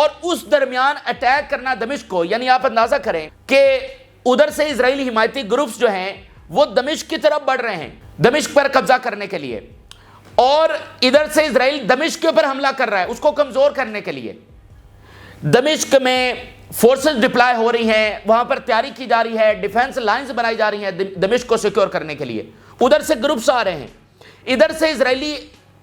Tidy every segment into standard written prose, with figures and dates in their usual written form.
اور اس درمیان اٹیک کرنا دمشق کو، یعنی آپ اندازہ کریں کہ ادھر سے اسرائیلی حمایتی گروپس جو ہیں وہ دمشق کی طرف بڑھ رہے ہیں دمشق پر قبضہ کرنے کے لیے، اور ادھر سے اسرائیل دمشق کے اوپر حملہ کر رہا ہے اس کو کمزور کرنے کے لیے۔ دمشق میں فورسز ڈپلائی ہو رہی ہیں، وہاں پر تیاری کی جا رہی ہے، ڈیفنس لائنز بنائی جا رہی ہیں دمشق کو سیکیور کرنے کے لیے، ادھر سے گروپس آ رہے ہیں، ادھر سے اسرائیلی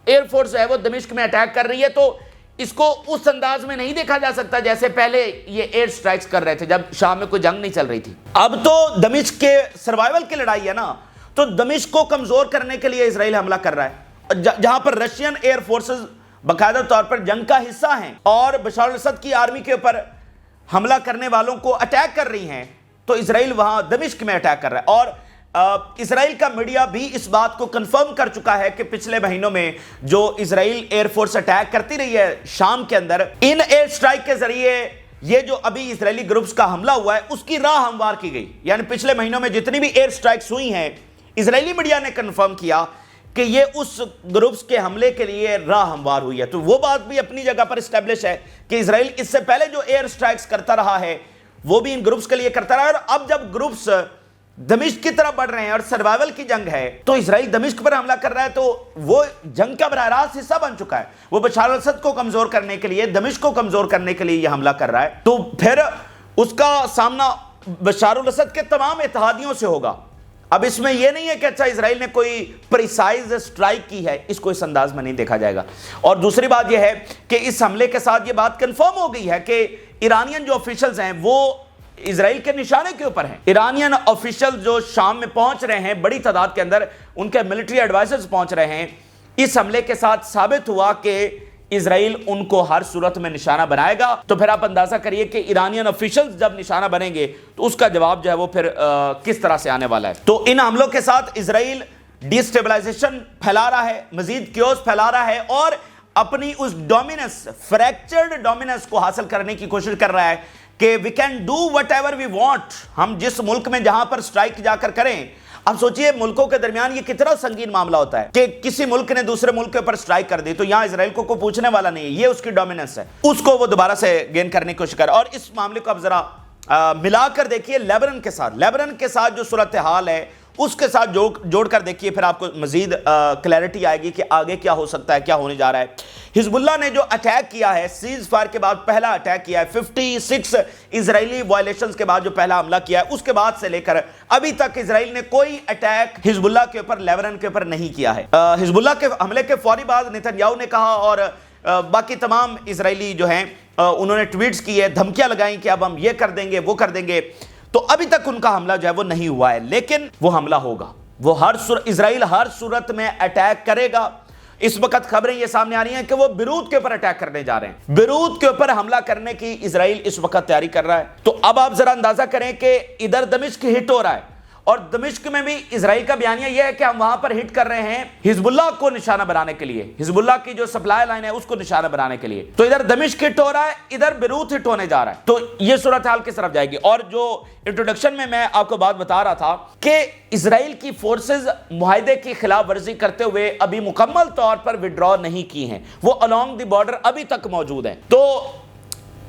ایئر فورس ہے وہ دمشق میں اٹیک کر رہی ہے۔ تو اس کو اس انداز میں نہیں دیکھا جا سکتا جیسے پہلے یہ ایئر سٹرائکس کر رہے تھے جب شام میں کوئی جنگ نہیں چل رہی تھی۔ اب تو دمشق کے سروائیول کی لڑائی ہے نا، تو دمشق کو کمزور کرنے کے لیے اسرائیل حملہ کر رہا ہے، جہاں پر رشین ایئر فورسز باقاعدہ طور پر جنگ کا حصہ ہیں اور بشار الاسد کی آرمی کے اوپر حملہ کرنے والوں کو اٹیک کر رہی ہیں، تو اسرائیل وہاں دمشق میں اٹیک کر رہا ہے۔ اور اسرائیل کا میڈیا بھی اس بات کو کنفرم کر چکا ہے کہ پچھلے مہینوں میں جو اسرائیل ایئر فورس اٹیک کرتی رہی ہے شام کے اندر، ان ایئر سٹرائک کے ذریعے یہ جو ابھی اسرائیلی گروپس کا حملہ ہوا ہے اس کی راہ ہموار کی گئی۔ یعنی پچھلے مہینوں میں جتنی بھی ایئر سٹرائکس ہوئی ہیں، اسرائیلی میڈیا نے کنفرم کیا کہ یہ اس گروپس کے حملے کے لیے راہ ہموار ہوئی ہے۔ تو وہ بات بھی اپنی جگہ پر اسٹیبلش ہے کہ اسرائیل اس سے پہلے جو ایئر سٹرائکس کرتا رہا ہے وہ بھی ان گروپس کے لیے کرتا رہا ہے، اور اب جب گروپس دمشق کی طرف بڑھ رہے ہیں اور سروائیول کی جنگ ہے تو اسرائیل دمشق پر حملہ کر رہا ہے، تو وہ جنگ کا براہ راست حصہ بن چکا ہے۔ وہ بشار الاسد کو کمزور کرنے کے لیے، دمشق کو کمزور کرنے کے لیے یہ حملہ کر رہا ہے، تو پھر اس کا سامنا بشار الاسد کے تمام اتحادیوں سے ہوگا۔ اب اس میں یہ نہیں ہے کہ اچھا اسرائیل نے کوئی پریسائز سٹرائک کی ہے، اس کو اس انداز میں نہیں دیکھا جائے گا۔ اور دوسری بات یہ ہے کہ اس حملے کے ساتھ یہ بات کنفرم ہو گئی ہے کہ ایرانین جو آفیشلز ہیں وہ اسرائیل کے نشانے کے اوپر ہیں۔ ایرانین آفیشل جو شام میں پہنچ رہے ہیں بڑی تعداد کے اندر، ان کے ملٹری ایڈوائزرز پہنچ رہے ہیں، اس حملے کے ساتھ ثابت ہوا کہ اسرائیل ان کو ہر صورت میں نشانہ بنائے گا۔ تو پھر آپ اندازہ کریے کہ ایرانین آفیشلز جب نشانہ بنیں گے تو اس کا جواب جو ہے وہ پھر کس طرح سے آنے والا ہے۔ تو ان حملوں کے ساتھ اسرائیل ڈی اسٹیبلائزیشن پھیلا رہا ہے، مزید کیوس پھیلا رہا ہے، اور اپنی اس ڈومیننس، فریکچرڈ ڈومیننس کو حاصل کرنے کی کوشش کر رہا ہے کہ we can do whatever we want، ہم جس ملک میں جہاں پر سٹرائک جا کر کریں۔ اب سوچئے ملکوں کے درمیان یہ کتنا سنگین معاملہ ہوتا ہے کہ کسی ملک نے دوسرے ملک کے اوپر سٹرائک کر دی تو یہاں اسرائیل کو کوئی پوچھنے والا نہیں ہے، یہ اس کی ڈومیننس ہے، اس کو وہ دوبارہ سے گین کرنے کی کوشش کر۔ اور اس معاملے کو اب ذرا ملا کر دیکھیے لیبنان کے ساتھ، لیبنان کے ساتھ جو صورتحال ہے اس کے ساتھ جوڑ کر دیکھیے، پھر آپ کو مزید کلیئرٹی آئے گی کہ آگے کیا ہو سکتا ہے، کیا ہونے جا رہا ہے۔ حزب اللہ نے جو اٹیک کیا ہے، سیز فائر کے بعد پہلا اٹیک کیا ہے، 56 اسرائیلی وائلیشنز کے بعد جو پہلا حملہ کیا ہے، اس کے بعد سے لے کر ابھی تک اسرائیل نے کوئی اٹیک حزب اللہ کے اوپر، لیبنان کے اوپر نہیں کیا ہے۔ حزب اللہ کے حملے کے فوری بعد نتنیاہو نے کہا اور باقی تمام اسرائیلی جو ہیں انہوں نے ٹویٹس کیے، دھمکیاں لگائیں کہ اب ہم یہ کر دیں گے، وہ کر دیں گے۔ تو ابھی تک ان کا حملہ جو ہے وہ نہیں ہوا ہے، لیکن وہ حملہ ہوگا، وہ اسرائیل ہر صورت میں اٹیک کرے گا۔ اس وقت خبریں یہ سامنے آ رہی ہیں کہ وہ بیروت کے اوپر اٹیک کرنے جا رہے ہیں، بیروت کے اوپر حملہ کرنے کی اسرائیل اس وقت تیاری کر رہا ہے۔ تو اب آپ ذرا اندازہ کریں کہ ادھر دمشق ہٹ ہو رہا ہے، اور دمشق میں بھی اسرائیل کا بیانیہ یہ ہے کہ ہم وہاں پر ہٹ کر رہے ہیں حزب اللہ کو نشانہ بنانے کے لیے، حزب اللہ کی جو سپلائی لائن ہے اس کو نشانہ بنانے کے لیے۔ تو ادھر دمشق ہٹ ہو رہا ہے، ادھر بیروت ہٹ ہونے جا رہا ہے، تو یہ صورتحال کس طرف جائے گی۔ اور جو انٹروڈکشن میں آپ کو بات بتا رہا تھا کہ اسرائیل کی فورسز معاہدے کی خلاف ورزی کرتے ہوئے ابھی مکمل طور پر وڈرا نہیں کی ہیں، وہ along the border ابھی تک موجود ہیں۔ تو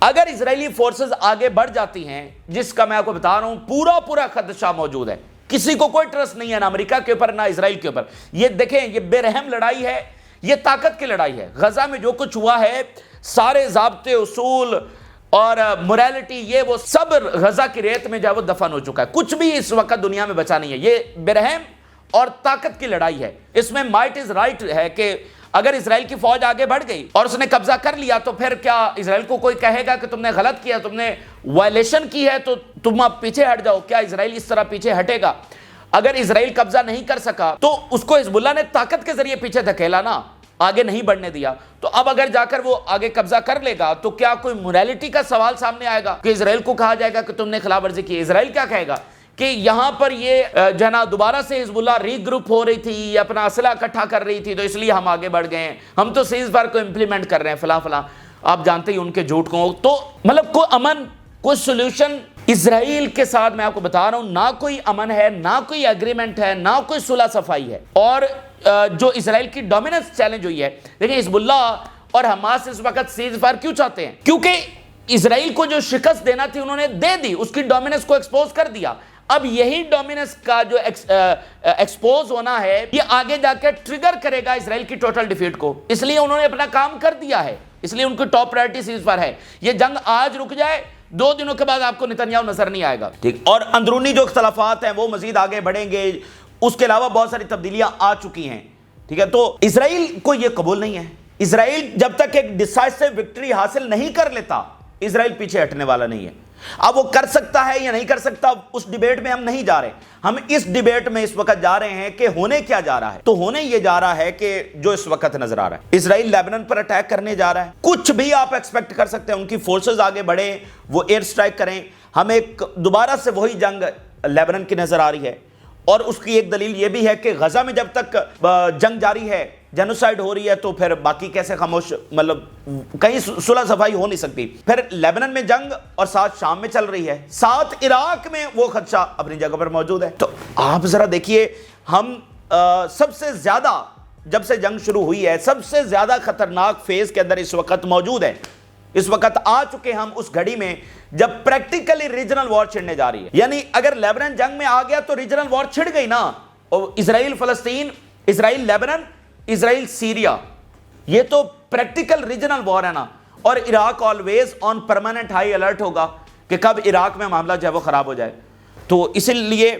اگر اسرائیلی فورسز آگے بڑھ جاتی ہیں، جس کا میں آپ کو بتا رہا ہوں پورا خدشہ موجود ہے، کسی کو کوئی ٹرسٹ نہیں ہے، نہ امریکہ کے اوپر نہ اسرائیل کے اوپر۔ یہ دیکھیں، یہ بے رحم لڑائی ہے، یہ طاقت کی لڑائی ہے۔ غزہ میں جو کچھ ہوا ہے، سارے ضابطے، اصول اور موریلٹی، یہ وہ سب غزہ کی ریت میں جو ہے وہ دفن ہو چکا ہے، کچھ بھی اس وقت دنیا میں بچا نہیں ہے۔ یہ بے رحم اور طاقت کی لڑائی ہے، اس میں مائٹ از رائٹ ہے کہ اگر اسرائیل کی فوج آگے بڑھ گئی اور اس نے قبضہ کر لیا تو پھر کیا اسرائیل کو کوئی کہے گا کہ تم نے غلط کیا، تم نے وائلیشن کی ہے تو تم اب پیچھے ہٹ جاؤ؟ کیا اسرائیل اس طرح پیچھے ہٹے گا؟ اگر اسرائیل قبضہ نہیں کر سکا تو اس کو حزب اللہ نے طاقت کے ذریعے پیچھے دھکیلا نا، آگے نہیں بڑھنے دیا۔ تو اب اگر جا کر وہ آگے قبضہ کر لے گا تو کیا کوئی موریلٹی کا سوال سامنے آئے گا کہ اسرائیل کو کہا جائے گا کہ تم نے خلاف ورزی کی؟ اسرائیل کیا کہے گا کہ یہاں پر یہ جو ہے نا دوبارہ سے حزب اللہ ری گروپ ہو رہی تھی، اپنا اسلحہ اکٹھا کر رہی تھی، تو اس لیے ہم آگے بڑھ گئے ہیں، ہم تو سیز فائر کو امپلیمنٹ کر رہے ہیں، فلاں فلاں۔ آپ جانتے ہی ان کے جھوٹ کو۔ تو مطلب کوئی امن، کوئی سولوشن اسرائیل کے ساتھ میں آپ کو بتا رہا ہوں، نہ کوئی امن ہے، نہ کوئی ایگریمنٹ ہے، نہ کوئی صلح صفائی ہے۔ اور جو اسرائیل کی ڈومیننس چیلنج ہوئی ہے، دیکھیں حزب اللہ اور حماس اس وقت سیز فائر کیوں چاہتے ہیں؟ کیونکہ اسرائیل کو جو شکست دینا تھی انہوں نے دے دی، اس کی ڈومیننس کو ایکسپوز کر دیا. اب یہی ڈومیننس کا جو ایکسپوز ہونا ہے یہ آگے جا کے ٹریگر کرے گا اسرائیل کی ٹوٹل ڈیفیٹ کو. اس لیے انہوں نے اپنا کام کر دیا ہے، اس لیے ان کی ٹاپ پرائرٹی سیز فائر ہے. یہ جنگ آج رک جائے، 2 دنوں کے بعد آپ کو نتنیاہو نظر نہیں آئے گا. ٹھیک، اور اندرونی جو اختلافات ہیں وہ مزید آگے بڑھیں گے. اس کے علاوہ بہت ساری تبدیلیاں آ چکی ہیں. ٹھیک ہے، تو اسرائیل کو یہ قبول نہیں ہے. اسرائیل جب تک ایک ڈیسائسو وکٹری حاصل نہیں کر لیتا، اسرائیل پیچھے ہٹنے والا نہیں ہے. اب وہ کر سکتا ہے یا نہیں کر سکتا، اس ڈیبیٹ میں ہم نہیں جا رہے. ہم اس ڈیبیٹ میں اس وقت جا رہے ہیں کہ ہونے کیا جا رہا ہے. تو ہونے یہ جا رہا ہے کہ جو اس وقت نظر آ رہا ہے، اسرائیل لیبنان پر اٹیک کرنے جا رہا ہے. کچھ بھی آپ ایکسپیکٹ کر سکتے ہیں، ان کی فورسز آگے بڑھیں، وہ ایئر سٹرائک کریں. ہم ایک دوبارہ سے وہی جنگ لیبنان کی نظر آ رہی ہے. اور اس کی ایک دلیل یہ بھی ہے کہ غزہ میں جب تک جنگ جاری ہے، جینوسائیڈ ہو رہی ہے، تو پھر باقی کیسے خاموش، مطلب کہیں صلح صفائی ہو نہیں سکتی. پھر لیبنان میں جنگ اور ساتھ شام میں چل رہی ہے، ساتھ عراق میں وہ خدشہ اپنی جگہ پر موجود ہے. تو آپ ذرا دیکھیے، ہم سب سے زیادہ جب سے جنگ شروع ہوئی ہے سب سے زیادہ خطرناک فیز کے اندر اس وقت موجود ہے. اس وقت آ چکے ہم اس گھڑی میں جب پریکٹیکلی ریجنل وار چھڑنے جا رہی ہے. یعنی اگر لیبنان جنگ میں آ گیا تو ریجنل وار چھڑ گئی نا. اور اسرائیل فلسطین، اسرائیل لیبنان، اسرائیل سیریا، یہ تو پریکٹیکل ریجنل وار ہے نا. اور Iraq always on permanent high alert ہوگا کہ کب عراق میں معاملہ جو ہے وہ خراب ہو جائے. تو اس لیے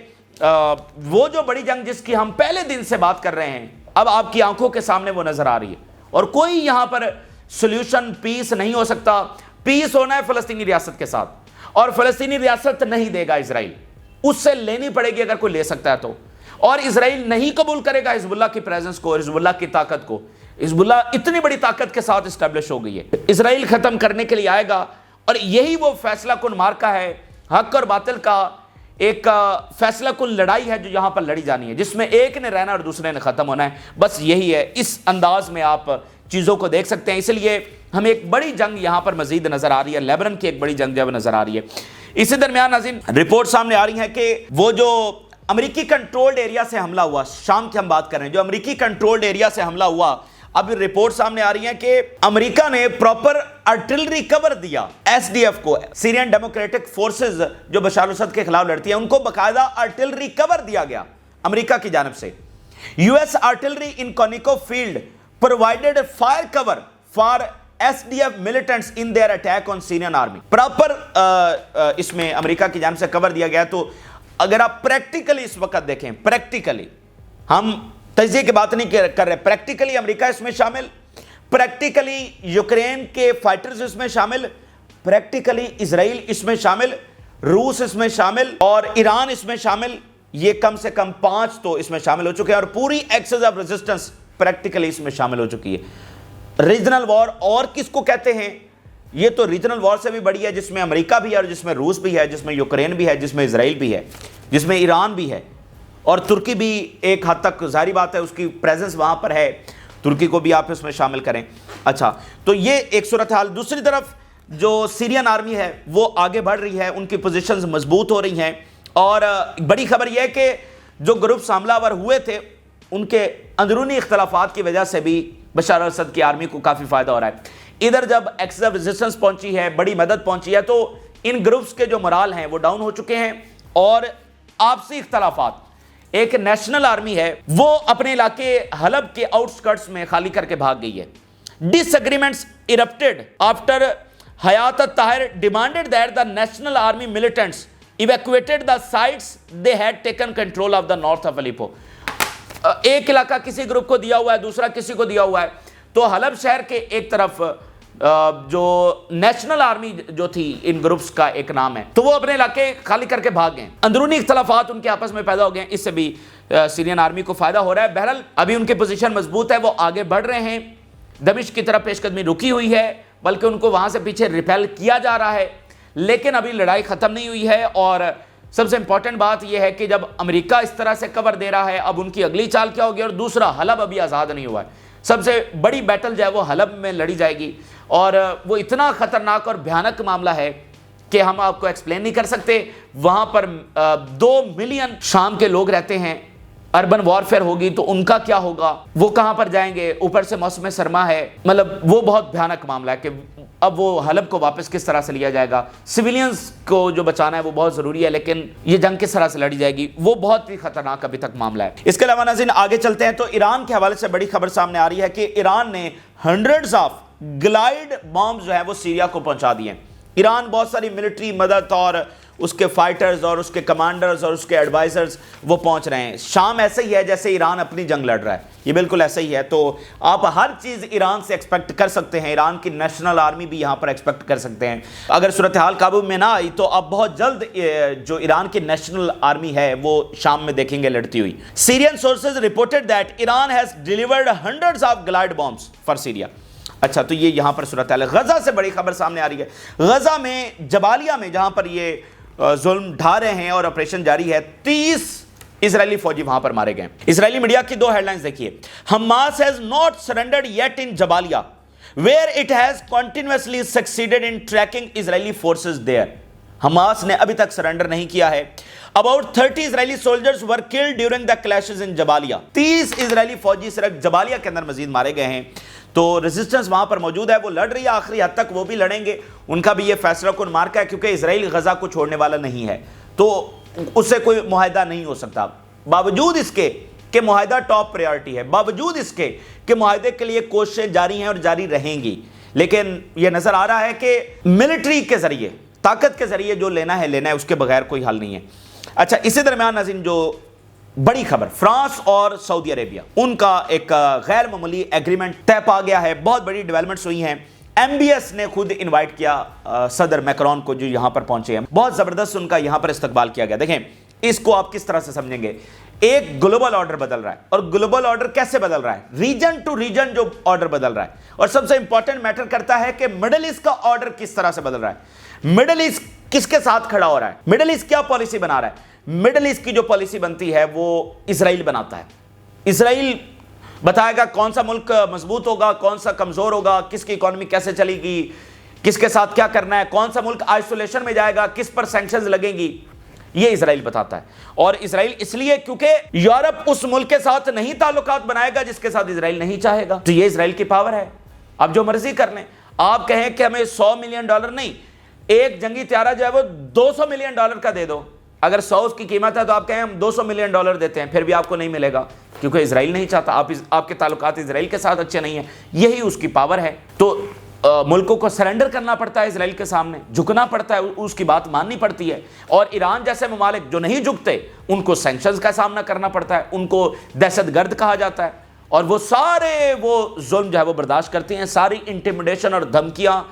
وہ جو بڑی جنگ جس کی ہم پہلے دن سے بات کر رہے ہیں، اب آپ کی آنکھوں کے سامنے وہ نظر آ رہی ہے. اور کوئی یہاں پر سولوشن پیس نہیں ہو سکتا. پیس ہونا ہے فلسطینی ریاست کے ساتھ، اور فلسطینی ریاست نہیں دے گا اسرائیل، اس سے لینی پڑے گی اگر کوئی لے سکتا ہے تو. اور اسرائیل نہیں قبول کرے گا حزب اللہ کی پریزنس کو، حزب اللہ کی طاقت کو. حزب اللہ اتنی بڑی طاقت کے ساتھ اسٹیبلش ہو گئی ہے. اسرائیل ختم کرنے کے لیے آئے گا، اور یہی وہ فیصلہ کن مارکا ہے، حق اور باطل کا ایک فیصلہ کن لڑائی ہے جو یہاں پر لڑی جانی ہے، جس میں ایک نے رہنا اور دوسرے نے ختم ہونا ہے. بس یہی ہے، اس انداز میں آپ چیزوں کو دیکھ سکتے ہیں. اس لیے ہمیں ایک بڑی جنگ یہاں پر مزید نظر آ رہی ہے، لیبنان کی ایک بڑی جنگ جب نظر آ رہی ہے. اسی درمیان ناظرین رپورٹ سامنے آ رہی ہے کہ وہ جو امریکی کنٹرولڈ ایریا سے حملہ ہوا، شام کی ہم بات کر رہے ہیں، جو امریکی کنٹرولڈ ایریا سے حملہ ہوا، اب رپورٹ سامنے آ رہی ہے کہ امریکہ نے پراپر آرٹلری کور دیا ایس ڈی ایف کو، سیرین ڈیموکریٹک فورسز جو بشار الاسد کے خلاف لڑتی ہیں، ان کو باقاعدہ آرٹلری کور دیا گیا امریکہ کی جانب سے. U S artillery in کونیکو field provided fire cover for SDF militants in their attack on Syrian army. Proper اس میں امریکہ کی جانب سے کور دیا گیا. تو اگر آپ پریکٹیکلی اس وقت دیکھیں، پریکٹیکلی ہم تجزیے کی بات نہیں کر رہے، پریکٹیکلی امریکہ اس میں شامل، پریکٹیکلی یوکرین کے فائٹرز اس میں شامل، پریکٹیکلی اسرائیل اس میں شامل، روس اس میں شامل، اور ایران اس میں شامل. یہ کم سے کم 5 تو اس میں شامل ہو چکے ہیں، اور پوری ایکسس آف ریزسٹنس پریکٹیکلی اس میں شامل ہو چکی ہے. ریجنل وار اور کس کو کہتے ہیں؟ یہ تو ریجنل وار سے بھی بڑی ہے، جس میں امریکہ بھی ہے، اور جس میں روس بھی ہے، جس میں یوکرین بھی ہے، جس میں اسرائیل بھی ہے، جس میں ایران بھی ہے، اور ترکی بھی ایک حد تک ظاہری بات ہے اس کی پریزنس وہاں پر ہے. ترکی کو بھی آپ اس میں شامل کریں. اچھا، تو یہ ایک صورتحال. دوسری طرف جو سیرین آرمی ہے وہ آگے بڑھ رہی ہے، ان کی پوزیشنز مضبوط ہو رہی ہیں. اور بڑی خبر یہ ہے کہ جو گروپس حملہ آور ہوئے تھے ان کے اندرونی اختلافات کی وجہ سے بھی بشار الاسد کی آرمی کو کافی فائدہ ہو رہا ہے. ادھر جب ایکسس آف ریزسٹنس پہنچی ہے، بڑی مدد پہنچی ہے، تو ان گروپس کے جو مرال ہیں وہ ڈاؤن ہو چکے ہیں. اور آپسی اختلافات، ایک نیشنل آرمی ہے وہ اپنے علاقے حلب کے آؤٹ سکرٹس میں خالی کر کے بھاگ گئی ہے. ڈس agreements erupted after Hayat al-Tahrir demanded that the national army militants evacuated the sites they had taken control of the north of Aleppo. ایک علاقہ کسی گروپ کو دیا ہوا ہے، دوسرا کسی کو دیا ہوا ہے. تو حلب شہر کے ایک طرف جو نیشنل آرمی جو تھی ان گروپس کا ایک نام ہے، تو وہ اپنے علاقے خالی کر کے بھاگ گئے. اندرونی اختلافات ان کے آپس میں پیدا ہو گئے، اس سے بھی سیرین آرمی کو فائدہ ہو رہا ہے. بہرحال ابھی ان کی پوزیشن مضبوط ہے، وہ آگے بڑھ رہے ہیں. دمشق کی طرف پیش قدمی رکی ہوئی ہے، بلکہ ان کو وہاں سے پیچھے ریپیل کیا جا رہا ہے. لیکن ابھی لڑائی ختم نہیں ہوئی ہے. اور سب سے امپورٹنٹ بات یہ ہے کہ جب امریکہ اس طرح سے کور دے رہا ہے، اب ان کی اگلی چال کیا ہوگی. اور دوسرا، حلب ابھی آزاد نہیں ہوا ہے. سب سے بڑی بیٹل جو ہے وہ حلب میں لڑی جائے گی، اور وہ اتنا خطرناک اور بھیانک معاملہ ہے کہ ہم آپ کو ایکسپلین نہیں کر سکتے. وہاں پر 2 ملین شام کے لوگ رہتے ہیں، اربن وارفیئر ہوگی تو ان کا کیا ہوگا, وہ کہاں پر جائیں گے, اوپر سے موسم سرما ہے, مطلب وہ بہت بھیانک معاملہ ہے کہ اب وہ حلب کو واپس کس طرح سے لیا جائے گا, سویلینز کو جو بچانا ہے وہ بہت ضروری ہے, لیکن یہ جنگ کس طرح سے لڑی جائے گی وہ بہت ہی خطرناک ابھی تک معاملہ ہے. اس کے علاوہ ناظرین آگے چلتے ہیں تو ایران کے حوالے سے بڑی خبر سامنے آ رہی ہے کہ ایران نے ہنڈریڈز آف گلائیڈ بامز جو ہیں وہ سیریا کو پہنچا دیے ہیں. ایران بہت ساری ملٹری مدد اور اس کے فائٹرز اور اس کے کمانڈرز اور اس کے ایڈوائزرز وہ پہنچ رہے ہیں. شام ایسے ہی ہے جیسے ایران اپنی جنگ لڑ رہا ہے, یہ بالکل ایسا ہی ہے. تو آپ ہر چیز ایران سے ایکسپیکٹ کر سکتے ہیں, ایران کی نیشنل آرمی بھی یہاں پر ایکسپیکٹ کر سکتے ہیں. اگر صورتحال قابو میں نہ آئی تو اب بہت جلد جو ایران کی نیشنل آرمی ہے وہ شام میں دیکھیں گے لڑتی ہوئی. Syrian sources reported that Iran has delivered hundreds of glide bombs for Syria. اچھا, تو یہ یہاں پر صورتحال ہے. غزہ سے بڑی خبر سامنے آ رہی ہے. غزہ میں جبالیہ میں جہاں پر یہ ظلم ڈھا رہے ہیں اور آپریشن جاری ہے, 30 اسرائیلی فوجی وہاں پر مارے گئے. اسرائیلی میڈیا کی 2 ہیڈ لائنز دیکھیے. Hamas has not surrendered yet in Jabalia where it has continuously succeeded in tracking Israeli forces there. Hamas نے ابھی تک سرنڈر نہیں کیا ہے. About 30 Israeli soldiers were killed during the clashes in Jabalia. 30 اسرائیلی فوجی صرف جبالیہ کے اندر مزید مارے گئے ہیں. تو ریزسٹنس وہاں پر موجود ہے, وہ لڑ رہی ہے, آخری حد تک وہ بھی لڑیں گے. ان کا بھی یہ فیصلہ کن مارکا ہے کیونکہ اسرائیل غزہ کو چھوڑنے والا نہیں ہے, تو اس سے کوئی معاہدہ نہیں ہو سکتا. باوجود اس کے کہ معاہدہ ٹاپ پریارٹی ہے, باوجود اس کے کہ معاہدے کے لیے کوششیں جاری ہیں اور جاری رہیں گی, لیکن یہ نظر آ رہا ہے کہ ملٹری کے ذریعے, طاقت کے ذریعے جو لینا ہے, اس کے بغیر کوئی حل نہیں ہے. اچھا, اسی درمیان ناظرین جو بڑی خبر, فرانس اور سعودی عربیہ ان کا ایک غیر معمولی ایگریمنٹ طے پا گیا ہے. بہت بڑی ڈیولپمنٹس ہوئی ہیں. ایم بی ایس نے خود انوائٹ کیا صدر میکرون کو جو یہاں پر پہنچے ہیں. بہت زبردست ان کا یہاں پر استقبال کیا گیا. دیکھیں اس کو آپ کس طرح سے سمجھیں گے. ایک گلوبل آرڈر بدل رہا ہے, اور گلوبل آرڈر کیسے بدل رہا ہے, ریجن ٹو ریجن جو آرڈر بدل رہا ہے, اور سب سے امپورٹنٹ میٹر کرتا ہے کہ مڈل ایسٹ کا آرڈر کس طرح سے بدل رہا ہے. مڈل ایسٹ کس کے ساتھ کھڑا ہو رہا ہے, مڈل ایسٹ کیا پالیسی بنا رہا ہے. مڈل ایسٹ کی جو پالیسی بنتی ہے وہ اسرائیل بناتا ہے. اسرائیل بتائے گا کون سا ملک مضبوط ہوگا, کون سا کمزور ہوگا, کس کی اکانومی کیسے چلے گی, کس کے ساتھ کیا کرنا ہے, کون سا ملک آئسولیشن میں جائے گا, کس پر سینکشنز لگیں گی, یہ اسرائیل بتاتا ہے. اور اسرائیل اس لیے کیونکہ یورپ اس ملک کے ساتھ نہیں تعلقات بنائے گا جس کے ساتھ اسرائیل نہیں چاہے گا. تو یہ اسرائیل کی پاور ہے. آپ جو مرضی کر لیں, آپ کہیں کہ ہمیں $100 ملین نہیں, ایک جنگی طیارہ جو ہے وہ $200 ملین کا دے دو, اگر 100 اس کی قیمت ہے تو آپ کہیں ہم $200 ملین دیتے ہیں, پھر بھی آپ کو نہیں ملے گا کیونکہ اسرائیل نہیں چاہتا. آپ کے تعلقات اسرائیل کے ساتھ اچھے نہیں ہیں. یہی اس کی پاور ہے. تو ملکوں کو سرنڈر کرنا پڑتا ہے اسرائیل کے سامنے, جھکنا پڑتا ہے, اس کی بات ماننی پڑتی ہے. اور ایران جیسے ممالک جو نہیں جھکتے ان کو سینکشنز کا سامنا کرنا پڑتا ہے, ان کو دہشت گرد کہا جاتا ہے, اور وہ سارے وہ ظلم جو ہے وہ برداشت کرتے ہیں, ساری انٹیمیڈیشن اور دھمکیاں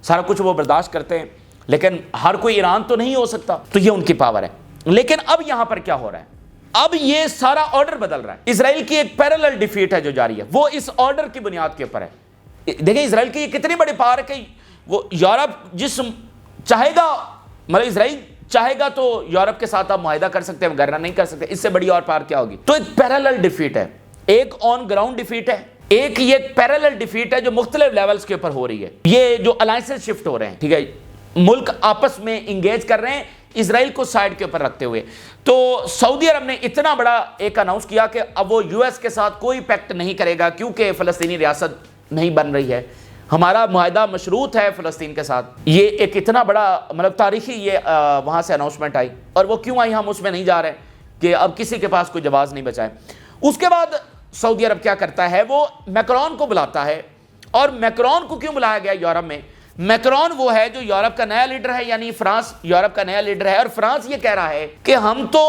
سارا کچھ وہ برداشت کرتے ہیں. لیکن ہر کوئی ایران تو نہیں ہو سکتا, تو یہ ان کی پاور ہے. لیکن اب یہاں پر کیا ہو رہا ہے, اب یہ سارا آرڈر بدل رہا ہے. اسرائیل کی ایک پیرالل ڈیفیٹ ہے جو جاری ہے, وہ اس آرڈر کی بنیاد کے اوپر ہے. دیکھیں اسرائیل کی یہ کتنی بڑی پاور ہے کہ وہ یورپ جس چاہے گا, مطلب اسرائیل چاہے گا تو یورپ کے ساتھ آپ معاہدہ کر سکتے ہیں, وغیرہ نہیں کر سکتے. اس سے بڑی اور پاور کیا ہوگی. تو ایک پیرالل ڈیفیٹ ہے, ایک آن گراؤنڈ ڈیفیٹ ہے, ایک یہ پیرالل ڈیفیٹ ہے جو مختلف لیولز کے اوپر ہو رہی ہے. یہ جو الائنسز شفٹ ہو رہے ہیں, ٹھیک ہے, ملک آپس میں انگیج کر رہے ہیں اسرائیل کو سائیڈ کے اوپر رکھتے ہوئے. تو سعودی عرب نے اتنا بڑا ایک اناؤنس کیا کہ اب وہ یو ایس کے ساتھ کوئی پیکٹ نہیں کرے گا کیونکہ فلسطینی ریاست نہیں بن رہی ہے, ہمارا معاہدہ مشروط ہے فلسطین کے ساتھ. یہ ایک اتنا بڑا مطلب تاریخی یہ وہاں سے اناؤنسمنٹ آئی, اور وہ کیوں آئی ہم اس میں نہیں جا رہے کہ اب کسی کے پاس کوئی جواز نہیں بچا ہے. اس کے بعد سعودی عرب کیا کرتا ہے, وہ میکرون کو بلاتا ہے. اور میکرون کو کیوں بلایا گیا یورپ میں, میکرون وہ ہے جو یورپ کا نیا لیڈر ہے, یعنی فرانس یورپ کا نیا لیڈر ہے, اور فرانس یہ کہہ رہا ہے کہ ہم تو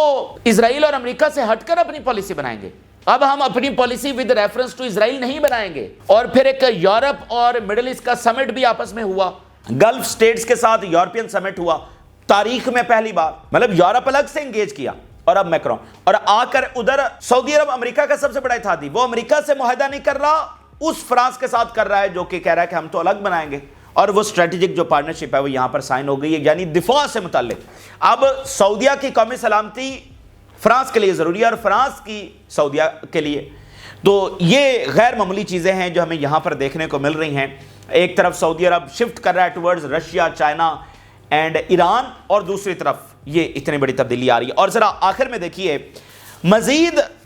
اسرائیل اور امریکہ سے ہٹ کر اپنی پالیسی بنائیں گے, اب ہم اپنی policy with reference to Israel نہیں بنائیں گے. اور پھر ایک یورپ اور مڈل ایسٹ کا سمٹ بھی آپس میں ہوا, گلف سٹیٹس کے ساتھ یورپین سمٹ ہوا تاریخ میں پہلی بار, مطلب یورپ الگ سے انگیج کیا. اور اب میکرون, اور آ کر ادھر سعودی عرب امریکہ کا سب سے بڑا اتحادی, وہ امریکہ سے معاہدہ نہیں کر رہا, اس فرانس کے ساتھ کر رہا ہے جو کہ کہہ رہا ہے کہ ہم تو الگ بنائیں گے. اور وہ اسٹریٹجک جو پارٹنرشپ ہے وہ یہاں پر سائن ہو گئی ہے, یعنی دفاع سے متعلق. اب سعودیہ کی قومی سلامتی فرانس کے لیے ضروری ہے اور فرانس کی سعودیہ کے لیے. تو یہ غیر معمولی چیزیں ہیں جو ہمیں یہاں پر دیکھنے کو مل رہی ہیں. ایک طرف سعودی عرب شفٹ کر رہا ہے towards Russia, China and Iran, اور دوسری طرف یہ اتنی بڑی تبدیلی آ رہی ہے. اور ذرا آخر میں دیکھیے, مزید